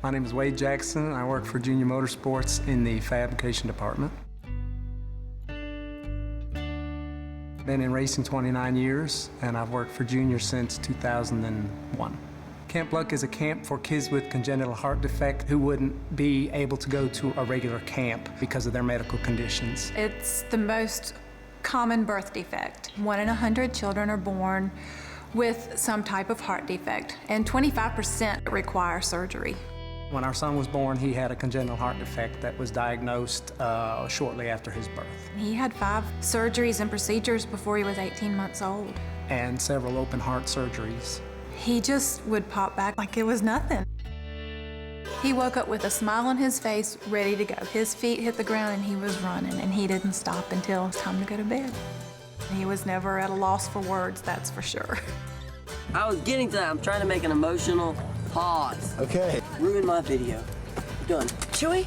My name is Wade Jackson. I work for Junior Motorsports in the fabrication department. Been in racing 29 years, and I've worked for Junior since 2001. Camp Luck is a camp for kids with congenital heart defect who wouldn't be able to go to a regular camp because of their medical conditions. It's the most common birth defect. 1 in 100 children are born with some type of heart defect, and 25% require surgery. When our son was born, he had a congenital heart defect that was diagnosed shortly after his birth. He had 5 surgeries and procedures before he was 18 months old. And several open heart surgeries. He just would pop back like it was nothing. He woke up with a smile on his face, ready to go. His feet hit the ground and he was running, and he didn't stop until it was time to go to bed. He was never at a loss for words, that's for sure. I was getting to that. I'm trying to make an emotional pause. Okay. Ruin my video. Done. Chewy?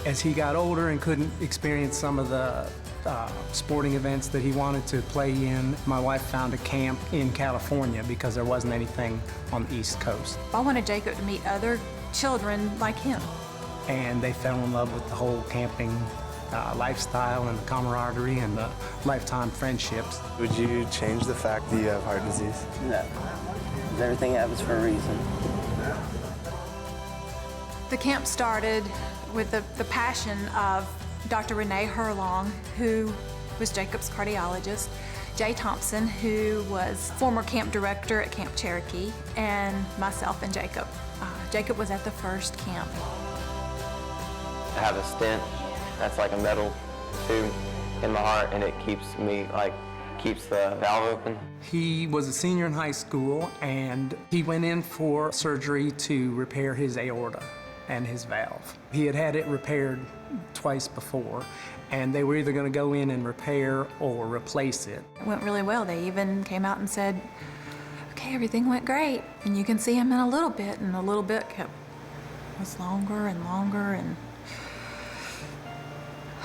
As he got older and couldn't experience some of the sporting events that he wanted to play in, my wife found a camp in California because there wasn't anything on the East Coast. I wanted Jacob to meet other children like him. And they fell in love with the whole camping lifestyle and the camaraderie and the lifetime friendships. Would you change the fact that you have heart disease? No. Because everything happens for a reason. The camp started with the passion of Dr. Renee Herlong, who was Jacob's cardiologist, Jay Thompson, who was former camp director at Camp Cherokee, and myself and Jacob. Jacob was at the first camp. I have a stent that's like a metal tube in my heart, and it keeps the valve open. He was a senior in high school, and he went in for surgery to repair his aorta and his valve. He had had it repaired twice before, and they were either going to go in and repair or replace it. It went really well. They even came out and said, okay, everything went great, and you can see him in a little bit, and a little bit was longer and longer, and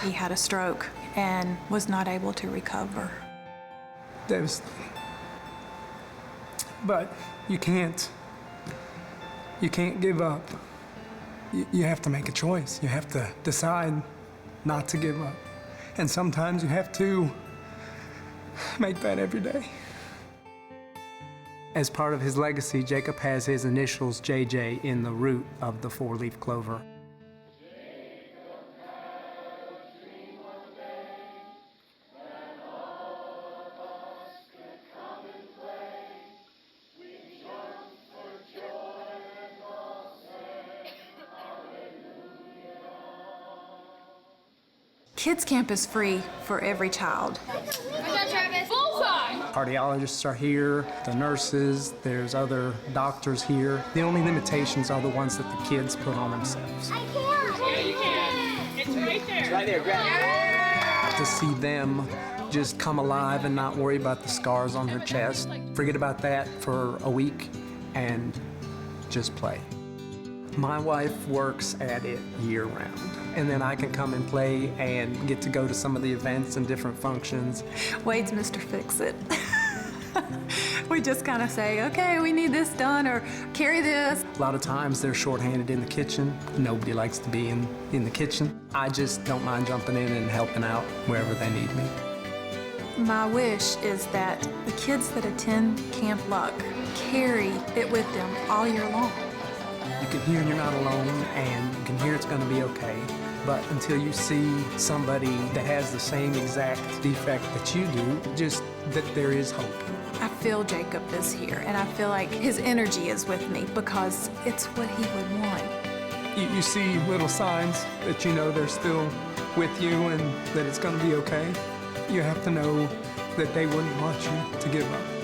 he had a stroke and was not able to recover. Devastating. But you can't give up. You have to make a choice. You have to decide not to give up. And sometimes you have to make that every day. As part of his legacy, Jacob has his initials JJ in the root of the 4-leaf clover. Kids Camp is free for every child. Cardiologists are here, the nurses, there's other doctors here. The only limitations are the ones that the kids put on themselves. I can't. Yeah, you can. It's right there. It's right there, grab it. To see them just come alive and not worry about the scars on her chest. Forget about that for a week and just play. My wife works at it year-round, and then I can come and play and get to go to some of the events and different functions. Wade's Mr. Fix-It. We just kind of say, okay, we need this done, or carry this. A lot of times they're shorthanded in the kitchen. Nobody likes to be in the kitchen. I just don't mind jumping in and helping out wherever they need me. My wish is that the kids that attend Camp Luck carry it with them all year long. You can hear you're not alone, and you can hear it's going to be okay. But until you see somebody that has the same exact defect that you do, just that there is hope. I feel Jacob is here, and I feel like his energy is with me because it's what he would want. You see little signs that you know they're still with you and that it's going to be okay. You have to know that they wouldn't want you to give up.